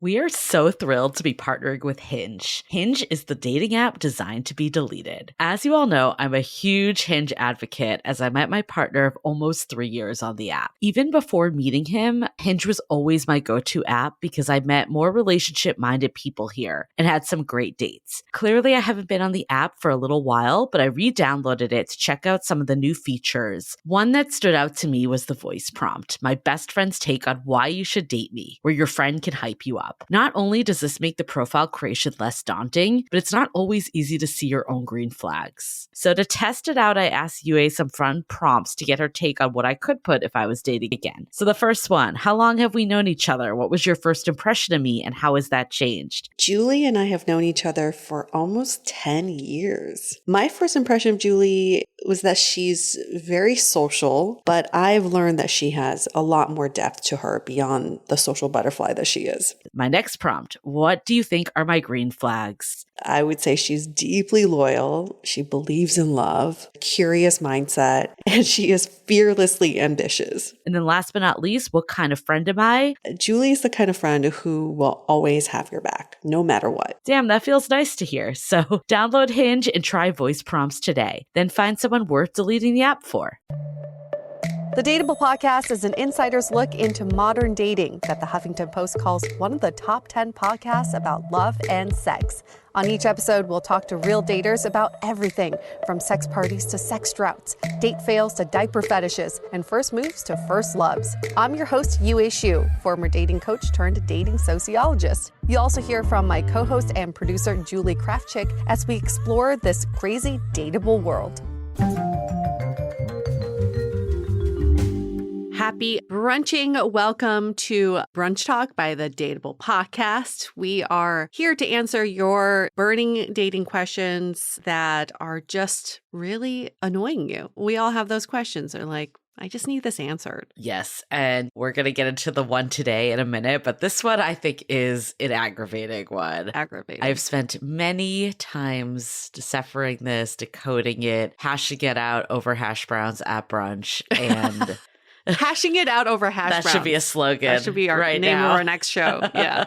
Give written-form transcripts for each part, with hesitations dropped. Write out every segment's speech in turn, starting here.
We are so thrilled to be partnering with Hinge. Hinge is the dating app designed to be deleted. As you all know, I'm a huge Hinge advocate as I met my partner of almost 3 years on the app. Even before meeting him, Hinge was always my go-to app because I met more relationship-minded people here and had some great dates. Clearly, I haven't been on the app for a little while, but I re-downloaded it to check out some of the new features. One that stood out to me was the voice prompt, my best friend's take on why you should date me, where your friend can hype you up. Not only does this make the profile creation less daunting, but it's not always easy to see your own green flags. So to test it out, I asked Yue some fun prompts to get her take on what I could put if I was dating again. So the first one, how long have we known each other? What was your first impression of me and how has that changed? Julie and I have known each other for almost 10 years. My first impression of Julie was that she's very social, but I've learned that she has a lot more depth to her beyond the social butterfly that she is. My next prompt, what do you think are my green flags? I would say she's deeply loyal. She believes in love, curious mindset, and she is fearlessly ambitious. And then last but not least, what kind of friend am I? Julie is the kind of friend who will always have your back, no matter what. Damn, that feels nice to hear. So download Hinge and try voice prompts today. Then find someone worth deleting the app for. The Dateable podcast is an insider's look into modern dating that the Huffington Post calls one of the top 10 podcasts about love and sex. On each episode, we'll talk to real daters about everything from sex parties to sex droughts, date fails to diaper fetishes, and first moves to first loves. I'm your host, Yue Xu, former dating coach turned dating sociologist. You'll also hear from my co-host and producer, Julie Krafchick, as we explore this crazy dateable world. Happy brunching. Welcome to Brunch Talk by the Dateable podcast. We are here to answer your burning dating questions that are just really annoying you. We all have those questions. They're like, I just need this answered. Yes, and we're going to get into the one today in a minute, but this one I think is an aggravating one. Aggravating. I've spent many times deciphering this, decoding it, hashing it out over hash browns at brunch, and... Hashing it out over hash browns. That should be a slogan. That should be our right name now. of our next show. Yeah.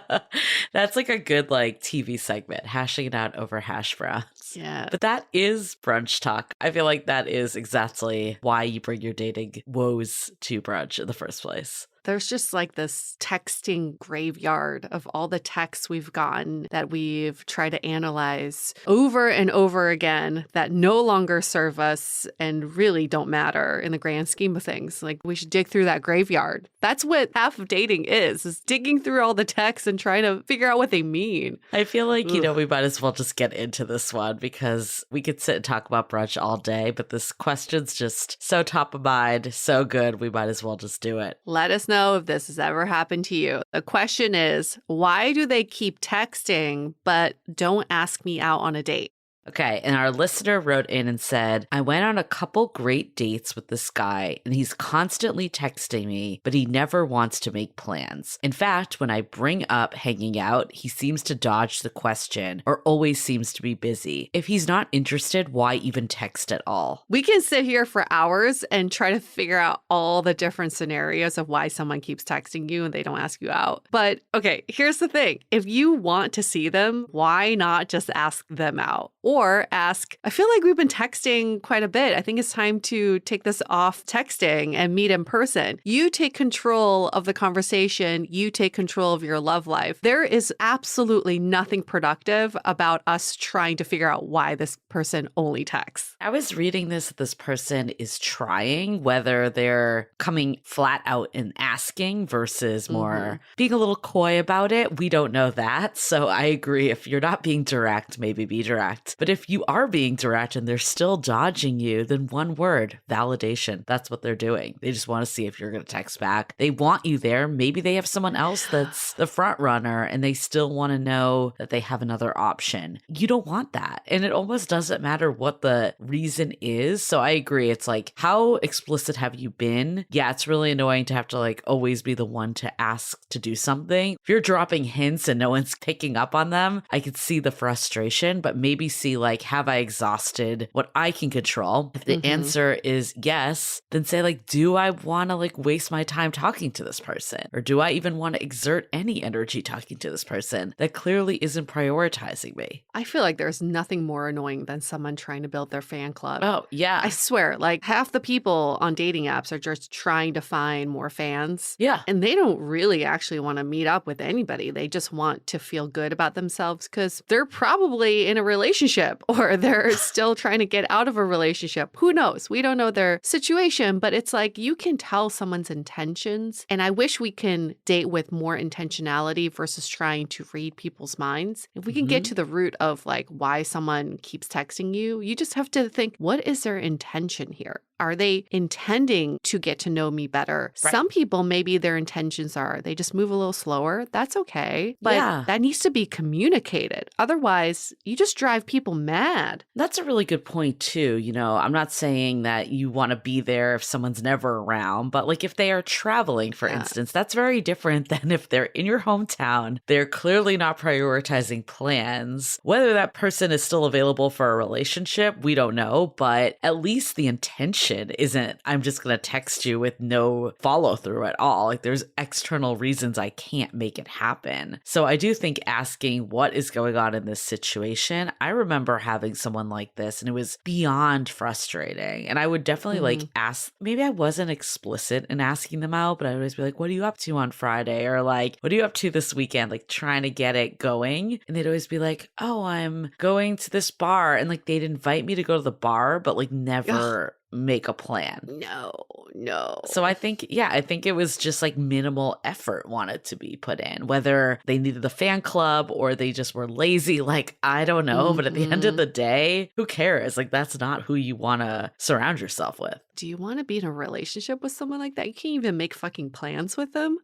That's like a good TV segment, hashing it out over hash browns. Yeah. But that is brunch talk. I feel like that is exactly why you bring your dating woes to brunch in the first place. There's just like this texting graveyard of all the texts we've gotten that we've tried to analyze over and over again that no longer serve us and really don't matter in the grand scheme of things. Like, we should dig through that graveyard. That's what half of dating is digging through all the texts and trying to figure out what they mean. I feel like, we might as well just get into this one because we could sit and talk about brunch all day, but this question's just so top of mind, so good, we might as well just do it. Let us know if this has ever happened to you. The question is, why do they keep texting but don't ask me out on a date? Okay, and our listener wrote in and said, I went on a couple great dates with this guy, and he's constantly texting me, but he never wants to make plans. In fact, when I bring up hanging out, he seems to dodge the question or always seems to be busy. If he's not interested, why even text at all? We can sit here for hours and try to figure out all the different scenarios of why someone keeps texting you and they don't ask you out. But okay, here's the thing. If you want to see them, why not just ask them out? Or ask, I feel like we've been texting quite a bit. I think it's time to take this off texting and meet in person. You take control of the conversation. You take control of your love life. There is absolutely nothing productive about us trying to figure out why this person only texts. I was reading this person is trying, whether they're coming flat out and asking versus more being a little coy about it. We don't know that. So I agree. If you're not being direct, maybe be direct. But if you are being direct and they're still dodging you, then one word, validation. That's what they're doing. They just want to see if you're going to text back. They want you there. Maybe they have someone else that's the front runner and they still want to know that they have another option. You don't want that. And it almost doesn't matter what the reason is. So I agree. It's like, how explicit have you been? Yeah, it's really annoying to have to always be the one to ask to do something. If you're dropping hints and no one's picking up on them, I could see the frustration, but maybe see be like, have I exhausted what I can control? If the answer is yes, then say like, do I want to like waste my time talking to this person? Or do I even want to exert any energy talking to this person that clearly isn't prioritizing me? I feel like there's nothing more annoying than someone trying to build their fan club. Oh, yeah. I swear, like half the people on dating apps are just trying to find more fans. Yeah. And they don't really actually want to meet up with anybody. They just want to feel good about themselves because they're probably in a relationship or they're still trying to get out of a relationship. Who knows? We don't know their situation, but it's like you can tell someone's intentions. And I wish we can date with more intentionality versus trying to read people's minds. If we can get to the root of like why someone keeps texting you, you just have to think, what is their intention here? Are they intending to get to know me better? Right. Some people, maybe their intentions are they just move a little slower. That's okay. But Yeah. that needs to be communicated. Otherwise, you just drive people mad. That's a really good point, too. You know, I'm not saying that you want to be there if someone's never around, but like if they are traveling, for instance, that's very different than if they're in your hometown. They're clearly not prioritizing plans. Whether that person is still available for a relationship, we don't know, but at least the intention isn't, I'm just going to text you with no follow through at all. Like there's external reasons I can't make it happen. So I do think asking what is going on in this situation, I remember having someone like this and it was beyond frustrating. And I would definitely like ask, maybe I wasn't explicit in asking them out, but I'd always be like, what are you up to on Friday? Or like, what are you up to this weekend? Like trying to get it going. And they'd always be like, oh, I'm going to this bar. And like they'd invite me to go to the bar, but like never make a plan. No. So I think it was just like minimal effort wanted to be put in, whether they needed a fan club or they just were lazy. Like, I don't know. But at the end of the day, who cares? Like, that's not who you want to surround yourself with. Do you want to be in a relationship with someone like that? You can't even make fucking plans with them.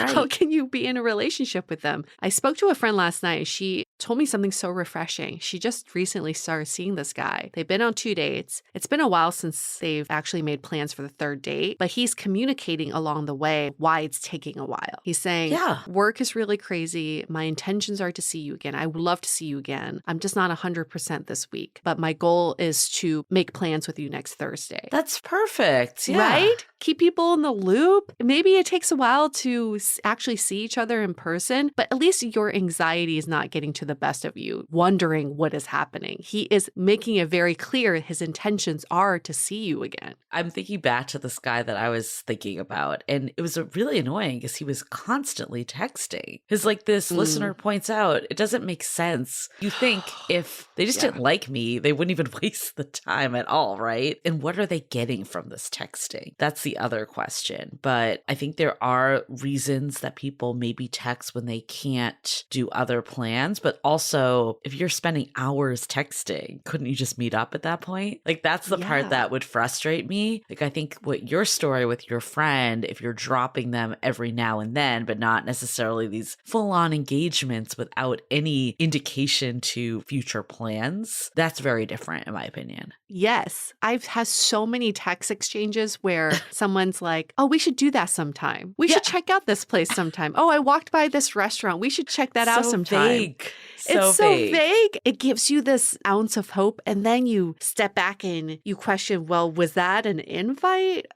Right. How can you be in a relationship with them? I spoke to a friend last night. She told me something so refreshing. She just recently started seeing this guy. They've been on 2 dates. It's been a while since they've actually made plans for the 3rd date, but he's communicating along the way why it's taking a while. He's saying, work is really crazy. My intentions are to see you again. I would love to see you again. I'm just not 100% this week, but my goal is to make plans with you next Thursday. That's perfect. Yeah. Right? Keep people in the loop. Maybe it takes a while to actually see each other in person, but at least your anxiety is not getting to the best of you, wondering what is happening. He is making it very clear his intentions are to see you again. I'm thinking back to this guy that I was thinking about, and it was really annoying because he was constantly texting. Because, like this listener points out, it doesn't make sense. You think if they just didn't like me, they wouldn't even waste the time at all, right? And what are they getting from this texting? That's the other question. But I think there are reasons that people maybe text when they can't do other plans. But also, if you're spending hours texting, couldn't you just meet up at that point? Like, that's the part that would frustrate me. Like, I think what your story with your friend, if you're dropping them every now and then, but not necessarily these full-on engagements without any indication to future plans, that's very different in my opinion. Yes. I've had so many text exchanges where someone's like, oh, we should do that sometime. We should check out this place sometime. Oh, I walked by this restaurant. We should check that out sometime. Vague. It's so vague. It gives you this ounce of hope. And then you step back and you question, well, was that an invite?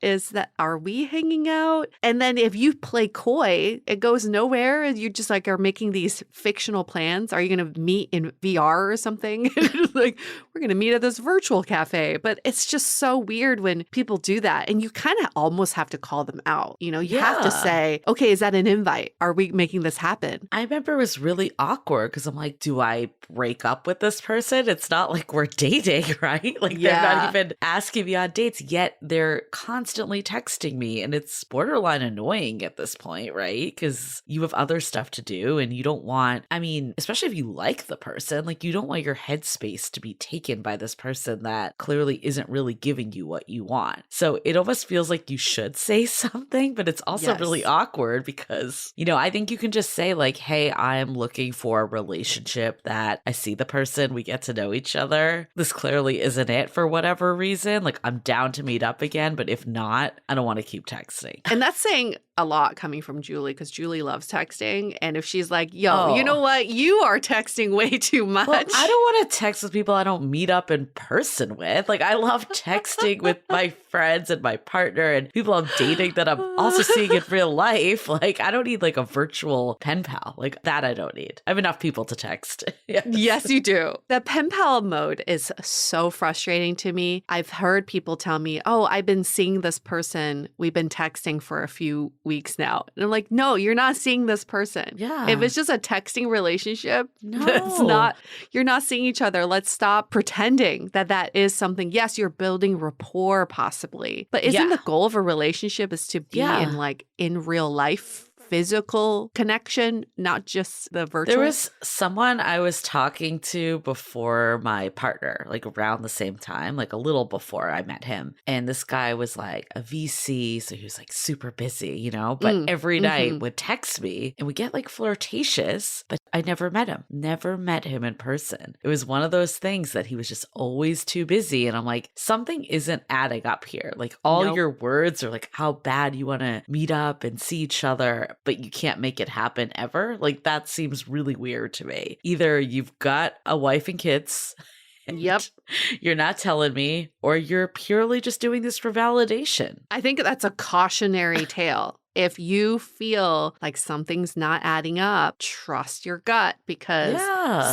Are we hanging out? And then if you play coy, it goes nowhere. And you just like are making these fictional plans. Are you going to meet in VR or something? Like, we're going to meet at this virtual cafe. But it's just so weird when people do that. And you kind of almost have to call them out. You know, you have to say, okay, is that an invite? Are we making this happen? I remember it was really awkward because I'm like, do I break up with this person? It's not like we're dating, right? Like they're not even asking me on dates, yet they're constantly texting me. And it's borderline annoying at this point, right? Because you have other stuff to do and you don't want, I mean, especially if you like the person, like you don't want your headspace to be taken by this person that clearly isn't really giving you what you want. So it almost feels like you should say something, but it's also really awkward because, you know, I think you can just say like, hey, I'm looking for a relationship relationship that I see the person, we get to know each other. This clearly isn't it for whatever reason. Like, I'm down to meet up again, but if not, I don't want to keep texting. And that's saying a lot coming from Julie, because Julie loves texting. And if she's like, yo, you know what? You are texting way too much. Well, I don't want to text with people I don't meet up in person with. Like, I love texting with my friends and my partner and people I'm dating that I'm also seeing in real life. Like, I don't need like a virtual pen pal. Like, that I don't need. I have enough people to text. Yes, you do. The pen pal mode is so frustrating to me. I've heard people tell me, oh, I've been seeing this person. We've been texting for a few weeks now. And I'm like, no, you're not seeing this person. Yeah. If it's just a texting relationship, No. you're not seeing each other. Let's stop pretending that that is something. Yes, you're building rapport possibly, but isn't the goal of a relationship is to be in like in real life physical connection, not just the virtual? There was someone I was talking to before my partner, like around the same time, like a little before I met him. And this guy was like a VC, so he was like super busy, you know, but every night would text me and we get like flirtatious, but I never met him, never met him in person. It was one of those things that he was just always too busy. And I'm like, something isn't adding up here. Like all your words are like how bad you want to meet up and see each other, but you can't make it happen ever. Like that seems really weird to me. Either you've got a wife and kids. Yep. You're not telling me, or you're purely just doing this for validation. I think that's a cautionary tale. If you feel like something's not adding up, trust your gut because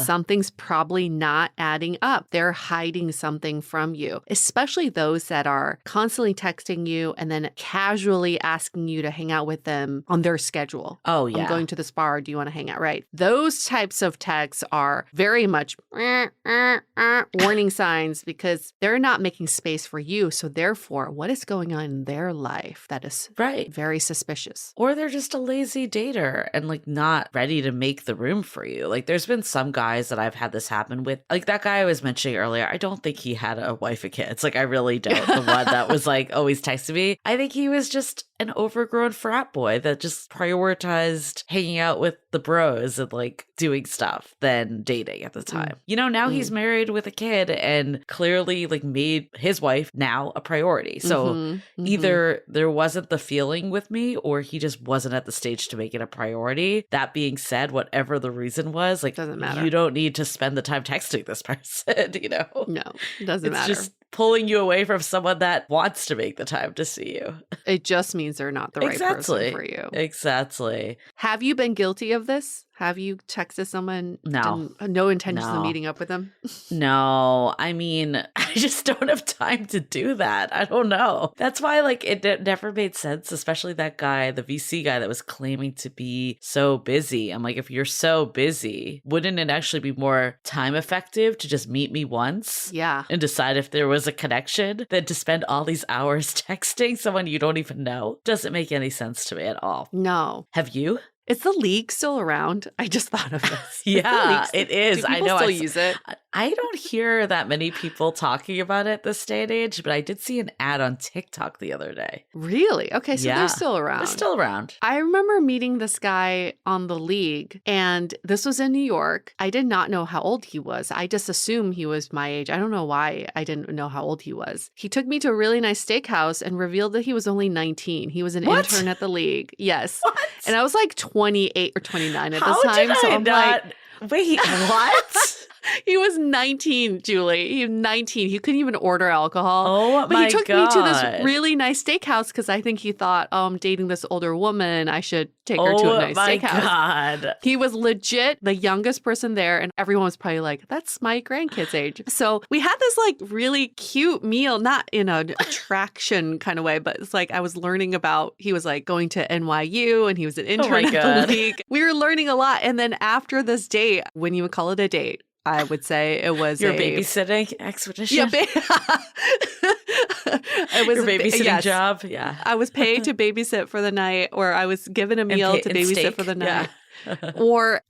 something's probably not adding up. They're hiding something from you, especially those that are constantly texting you and then casually asking you to hang out with them on their schedule. Oh, yeah. I'm going to this bar. Do you want to hang out? Right. Those types of texts are very much warning signs because they're not making space for you. So therefore, what is going on in their life that is very suspicious? Or they're just a lazy dater and like not ready to make the room for you. Like there's been some guys that I've had this happen with. Like that guy I was mentioning earlier, I don't think he had a wife and kids. Like I really don't. The one that was like always texting me. I think he was just an overgrown frat boy that just prioritized hanging out with the bros and like doing stuff than dating at the time. You know, now he's married with a kid and clearly like made his wife now a priority. So either there wasn't the feeling with me or he just wasn't at the stage to make it a priority. That being said, whatever the reason was, like doesn't matter. You don't need to spend the time texting this person, you know? No, it doesn't matter. It's just pulling you away from someone that wants to make the time to see you. It just means they're not the right person for you. Exactly. Have you been guilty of this? Have you texted someone? No. No intentions of meeting up with them? No. I mean, I just don't have time to do that. I don't know. That's why, like, it never made sense, especially that guy, the VC guy that was claiming to be so busy. I'm like, if you're so busy, wouldn't it actually be more time effective to just meet me once? Yeah. And decide if there was a connection than to spend all these hours texting someone you don't even know? Doesn't make any sense to me at all. No. Have you? Is the league still around? I just thought of this. Yeah, it is. I know. Still use it. I don't hear that many people talking about it this day and age, but I did see an ad on TikTok the other day. Really? Okay, so they're still around. They're still around. I remember meeting this guy on the league, and this was in New York. I did not know how old he was. I just assumed he was my age. I don't know why I didn't know how old he was. He took me to a really nice steakhouse and revealed that he was only 19. He was an intern at the league. Yes. What? And I was like 28 or 29 at this How time. Did so I I'm not... like, wait, what? He was 19, Julie. He was 19. He couldn't even order alcohol. Oh, but he took me to this really nice steakhouse because I think he thought, oh, I'm dating this older woman. I should take her to a nice steakhouse. Oh, my God. He was legit the youngest person there. And everyone was probably like, that's my grandkid's age. So we had this like really cute meal, not in an attraction kind of way, but it's like I was learning about, he was like going to NYU and he was an intern at the league. We were learning a lot. And then after this date, when you would call it a date, I would say it was your babysitting expedition. Yeah, it was your babysitting job. Yeah, I was paid to babysit for the night, or I was given a meal to babysit for the night, or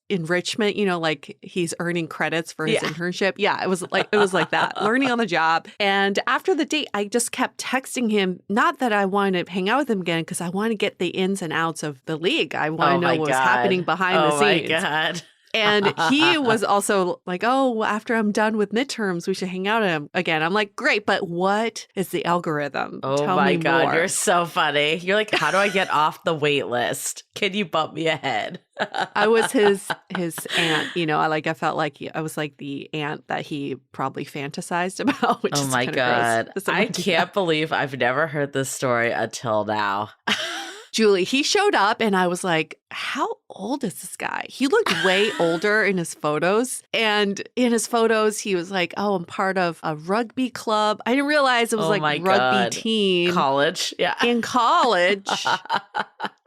enrichment. You know, like he's earning credits for his internship. Yeah, it was like that, learning on the job. And after the date, I just kept texting him. Not that I wanted to hang out with him again, because I want to get the ins and outs of the league. I want to know what was happening behind the scenes. Oh my God. And he was also like, oh, after I'm done with midterms, we should hang out again. I'm like, great, but what is the algorithm? Oh Tell my me God, more. you're so funny. You're like, how do I get off the wait list? Can you bump me ahead? I was his aunt, I felt like I was like the aunt that he probably fantasized about, which Oh is my kind of God. gross. I can't believe I've never heard this story until now. Julie, he showed up and I was like, how old is this guy? He looked way older in his photos. And in his photos, he was like, oh, I'm part of a rugby club. I didn't realize it was Oh my rugby God. team. College. Yeah. In college.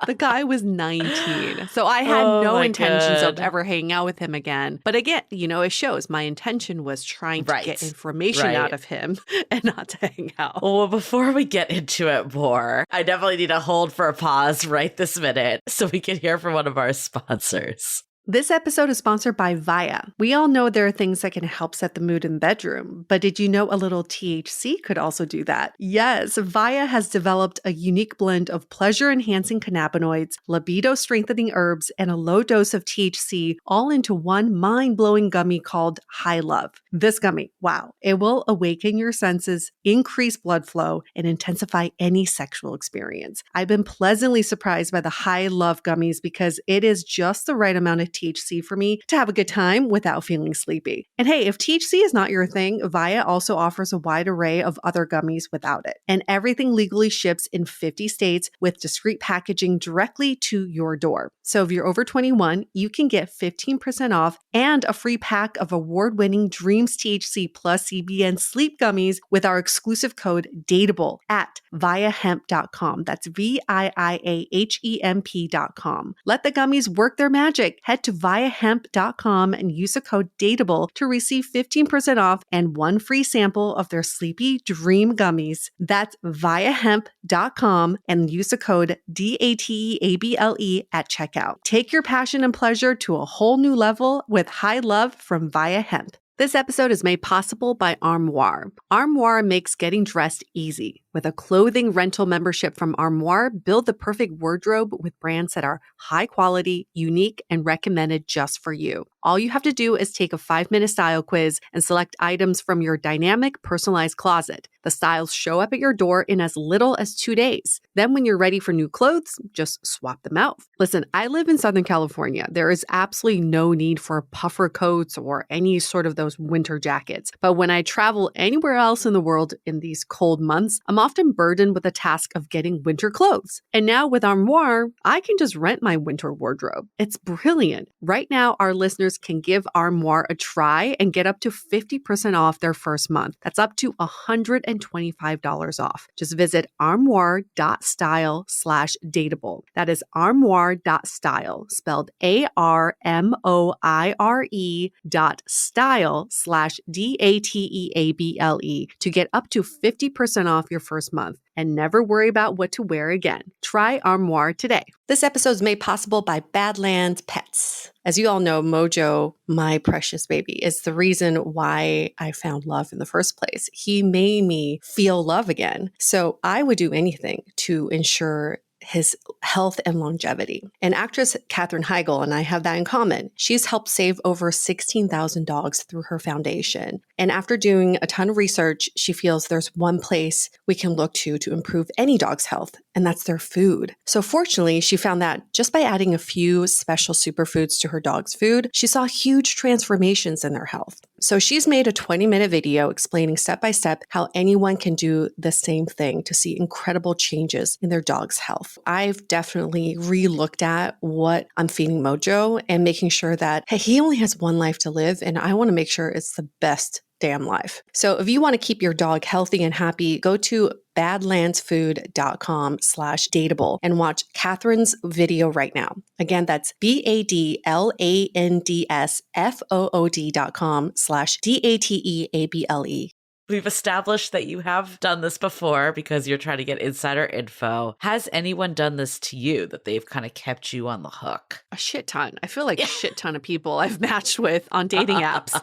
The guy was 19. So I had Oh no my intentions of God. ever hanging out with him again. But again, it shows my intention was trying to get information out of him and not to hang out. Well, before we get into it more, I definitely need to hold for a pause right this minute so we can hear from one of our sponsors. This episode is sponsored by Via. We all know there are things that can help set the mood in the bedroom, but did you know a little THC could also do that? Yes, Via has developed a unique blend of pleasure-enhancing cannabinoids, libido-strengthening herbs, and a low dose of THC all into one mind-blowing gummy called High Love. This gummy, wow, it will awaken your senses, increase blood flow, and intensify any sexual experience. I've been pleasantly surprised by the High Love gummies because it is just the right amount of THC for me to have a good time without feeling sleepy. And hey, if THC is not your thing, Via also offers a wide array of other gummies without it. And everything legally ships in 50 states with discreet packaging directly to your door. So if you're over 21, you can get 15% off and a free pack of award-winning Dreams THC plus CBN sleep gummies with our exclusive code DATEABLE at viahemp.com. That's VIIAHEMP.com. Let the gummies work their magic. Head to viahemp.com and use the code DATEABLE to receive 15% off and one free sample of their Sleepy Dream gummies. That's viahemp.com and use the code DATEABLE at checkout. Take your passion and pleasure to a whole new level with High Love from Via Hemp. This episode is made possible by Armoire. Armoire makes getting dressed easy. With a clothing rental membership from Armoire, build the perfect wardrobe with brands that are high quality, unique, and recommended just for you. All you have to do is take a 5-minute style quiz and select items from your dynamic, personalized closet. The styles show up at your door in as little as 2 days. Then when you're ready for new clothes, just swap them out. Listen, I live in Southern California. There is absolutely no need for puffer coats or any sort of those winter jackets. But when I travel anywhere else in the world in these cold months, I'm often burdened with the task of getting winter clothes. And now with Armoire, I can just rent my winter wardrobe. It's brilliant. Right now, our listeners can give Armoire a try and get up to 50% off their first month. That's up to $125 off. Just visit armoire.style/dateable. That is armoire.style, spelled ARMOIRE.style/DATEABLE to get up to 50% off your first month and never worry about what to wear again. Try Armoire today. This episode is made possible by Badlands Pets. As you all know, Mojo, my precious baby, is the reason why I found love in the first place. He made me feel love again. So I would do anything to ensure his health and longevity. And actress Katherine Heigl and I have that in common. She's helped save over 16,000 dogs through her foundation. And after doing a ton of research, she feels there's one place we can look to improve any dog's health, and that's their food. So fortunately, she found that just by adding a few special superfoods to her dog's food, she saw huge transformations in their health. So she's made a 20-minute video explaining step by step how anyone can do the same thing to see incredible changes in their dog's health. I've definitely re-looked at what I'm feeding Mojo and making sure that, hey, he only has one life to live, and I want to make sure it's the best damn life. So if you want to keep your dog healthy and happy, go to badlandsfood.com/dateable and watch Catherine's video right now. Again, that's badlandsfood.com/DATEABLE. We've established that you have done this before because you're trying to get insider info. Has anyone done this to you that they've kind of kept you on the hook? A shit ton. I feel like a shit ton of people I've matched with on dating apps.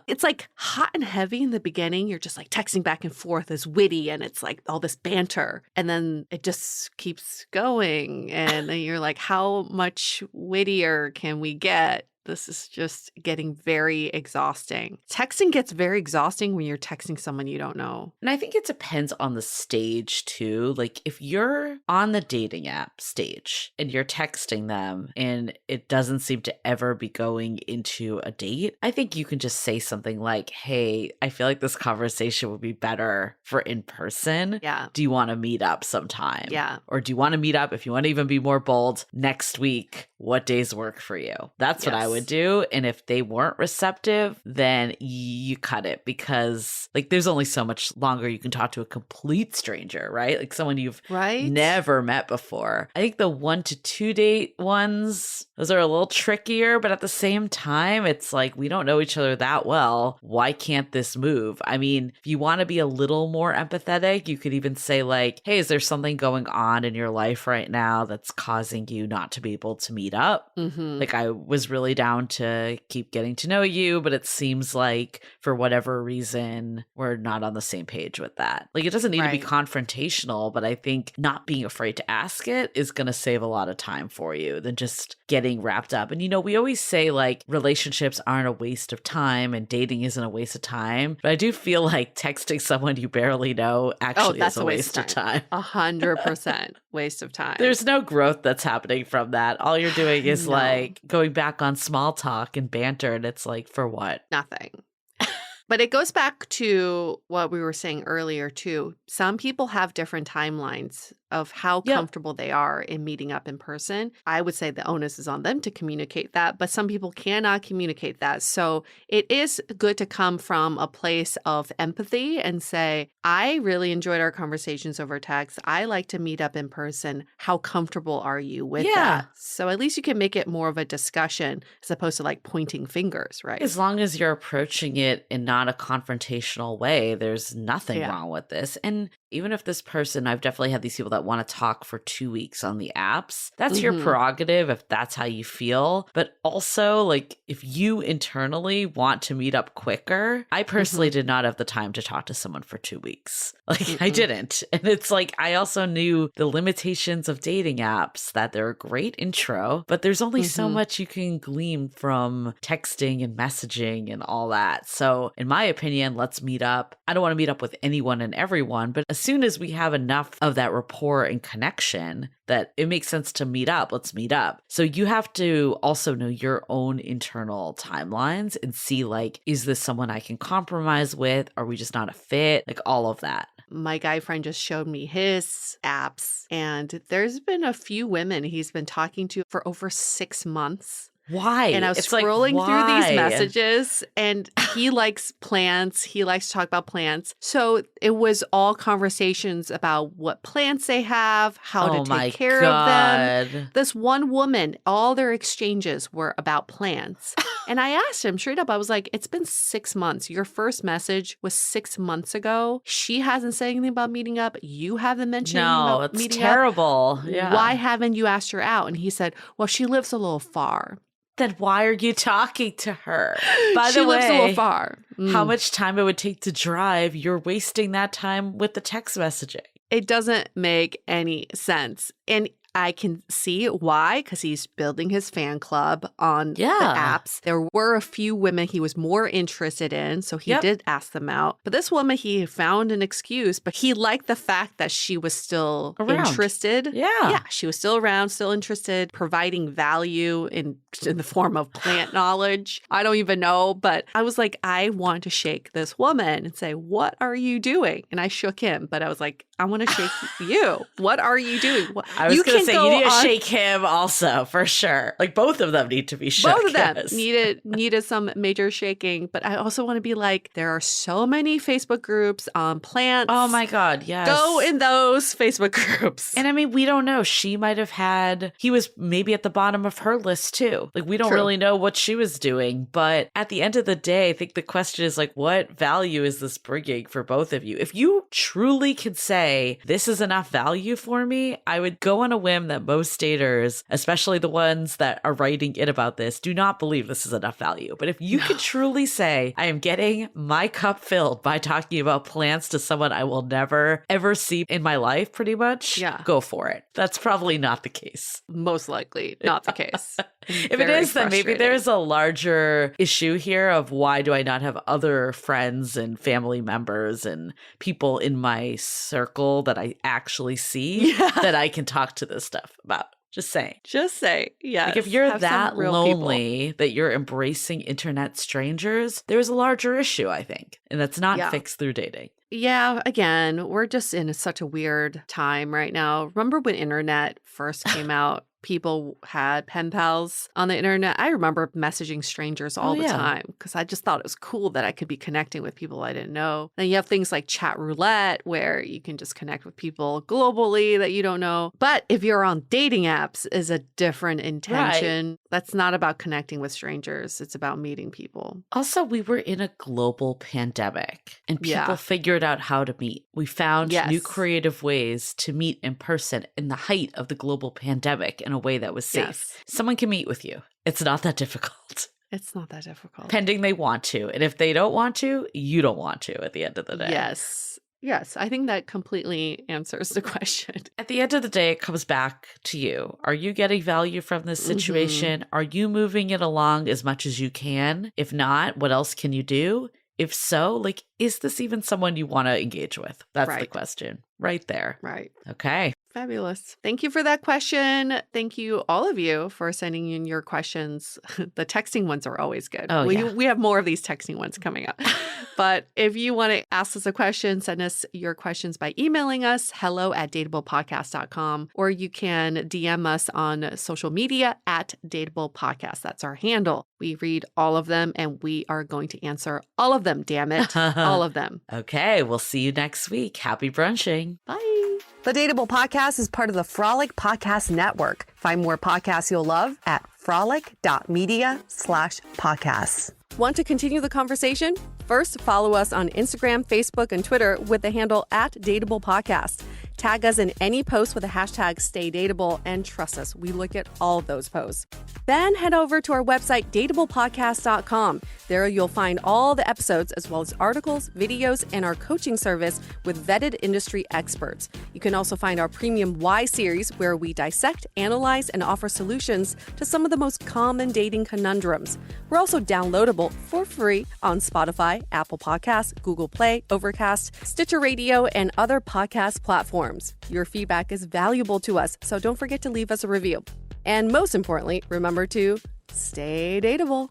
It's like hot and heavy in the beginning. You're just like texting back and forth as witty and it's like all this banter. And then it just keeps going. And then you're like, how much wittier can we get? This is just getting very exhausting. Texting gets very exhausting when you're texting someone you don't know. And I think it depends on the stage too. Like if you're on the dating app stage and you're texting them and it doesn't seem to ever be going into a date, I think you can just say something like, hey, I feel like this conversation would be better for in person. Yeah. Do you want to meet up sometime? Yeah. Or do you want to meet up, if you want to even be more bold, next week? What days work for you? That's what I would do. And if they weren't receptive, then you cut it, because like there's only so much longer you can talk to a complete stranger, right? Like someone you've never met before. I think the 1 to 2 date ones, those are a little trickier, but at the same time, it's like we don't know each other that well. Why can't this move? I mean, if you want to be a little more empathetic, you could even say like, hey, is there something going on in your life right now that's causing you not to be able to meet up? Like I was really down to keep getting to know you, but it seems like for whatever reason, we're not on the same page with that. Like it doesn't need to be confrontational, but I think not being afraid to ask it is going to save a lot of time for you than just getting wrapped up. And, you know, we always say like relationships aren't a waste of time and dating isn't a waste of time. But I do feel like texting someone you barely know actually is a waste of time. 100% waste of time. There's no growth that's happening from that. All you're doing is like going back on small talk and banter. And it's like, for what? Nothing. But it goes back to what we were saying earlier, too. Some people have different timelines of how comfortable they are in meeting up in person. I would say the onus is on them to communicate that, but some people cannot communicate that. So it is good to come from a place of empathy and say, I really enjoyed our conversations over text. I like to meet up in person. How comfortable are you with that? So at least you can make it more of a discussion as opposed to like pointing fingers, right? As long as you're approaching it in not a confrontational way, there's nothing wrong with this. And even if this person, I've definitely had these people that want to talk for 2 weeks on the apps. That's your prerogative if that's how you feel. But also, like, if you internally want to meet up quicker, I personally did not have the time to talk to someone for 2 weeks. Like, I didn't. And it's like, I also knew the limitations of dating apps, that they're a great intro, but there's only so much you can glean from texting and messaging and all that. So, in my opinion, let's meet up. I don't want to meet up with anyone and everyone, but as soon as we have enough of that rapport and connection that it makes sense to meet up, let's meet up. So you have to also know your own internal timelines and see, like, is this someone I can compromise with? Are we just not a fit? Like all of that. My guy friend just showed me his apps, and there's been a few women he's been talking to for over 6 months. Why? And I was scrolling through these messages, and he likes plants. He likes to talk about plants. So it was all conversations about what plants they have, how to take care of them. This one woman, all their exchanges were about plants. And I asked him straight up, I was like, it's been 6 months. Your first message was 6 months ago. She hasn't said anything about meeting up. You haven't mentioned anything about meeting up. No, it's terrible. Yeah. Why haven't you asked her out? And he said, well, she lives a little far. Then why are you talking to her? By the way, she lives a little far. How much time it would take to drive, you're wasting that time with the text messaging. It doesn't make any sense. And I can see why, because he's building his fan club on the apps. There were a few women he was more interested in, so he did ask them out. But this woman, he found an excuse, but he liked the fact that she was still interested. Yeah, she was still around, still interested, providing value in the form of plant knowledge. I don't even know, but I was like, I want to shake this woman and say, what are you doing? And I shook him, but I was like, I want to shake you. What are you doing? I was going to say, you need to shake him also, for sure. Like, both of them need to be shook. Both of them needed some major shaking. But I also want to be like, there are so many Facebook groups on plants. Oh, my God, yes. Go in those Facebook groups. And I mean, we don't know. She might have he was maybe at the bottom of her list, too. Like, we don't really know what she was doing. But at the end of the day, I think the question is, like, what value is this bringing for both of you? If you truly can say, this is enough value for me, I would go on a whim whim that most daters, especially the ones that are writing in about this, do not believe this is enough value. But if you can truly say, I am getting my cup filled by talking about plants to someone I will never, ever see in my life, pretty much, go for it. That's probably not the case. Most likely not the case. If it is, then maybe there's a larger issue here of why do I not have other friends and family members and people in my circle that I actually see that I can talk to this stuff about. Just saying. Just say, yes. Like if you're that lonely that you're embracing internet strangers, there's a larger issue, I think. And that's not fixed through dating. Yeah, again, we're just in such a weird time right now. Remember when internet first came out? People had pen pals on the internet. I remember messaging strangers all the time because I just thought it was cool that I could be connecting with people I didn't know. Then you have things like chat roulette where you can just connect with people globally that you don't know. But if you're on dating apps, is a different intention. Right. That's not about connecting with strangers. It's about meeting people. Also, we were in a global pandemic and people figured out how to meet. We found new creative ways to meet in person in the height of the global pandemic in a way that was safe. Someone can meet with you. It's not that difficult. It's not that difficult. Pending they want to. And if they don't want to, you don't want to at the end of the day. Yes, I think that completely answers the question. At the end of the day, it comes back to you. Are you getting value from this situation? Are you moving it along as much as you can? If not, what else can you do? If so, like, is this even someone you want to engage with? That's the question right there. Right. Okay. Fabulous. Thank you for that question. Thank you, all of you, for sending in your questions. The texting ones are always good. We have more of these texting ones coming up. But if you want to ask us a question, send us your questions by emailing us, hello@dateablepodcast.com, or you can DM us on social media @dateablepodcast. That's our handle. We read all of them, and we are going to answer all of them, damn it. All of them. Okay, we'll see you next week. Happy brunching. Bye. The Dateable Podcast is part of the Frolic Podcast Network. Find more podcasts you'll love at frolic.media/podcasts. Want to continue the conversation? First, follow us on Instagram, Facebook, and Twitter with the handle @DateablePodcast. Tag us in any post with the hashtag StayDateable, and trust us, we look at all of those posts. Then head over to our website, dateablepodcast.com. There you'll find all the episodes as well as articles, videos, and our coaching service with vetted industry experts. You can also find our premium Why series where we dissect, analyze, and offer solutions to some of the most common dating conundrums. We're also downloadable for free on Spotify, Apple Podcasts, Google Play, Overcast, Stitcher Radio, and other podcast platforms. Your feedback is valuable to us, so don't forget to leave us a review. And most importantly, remember to stay dateable.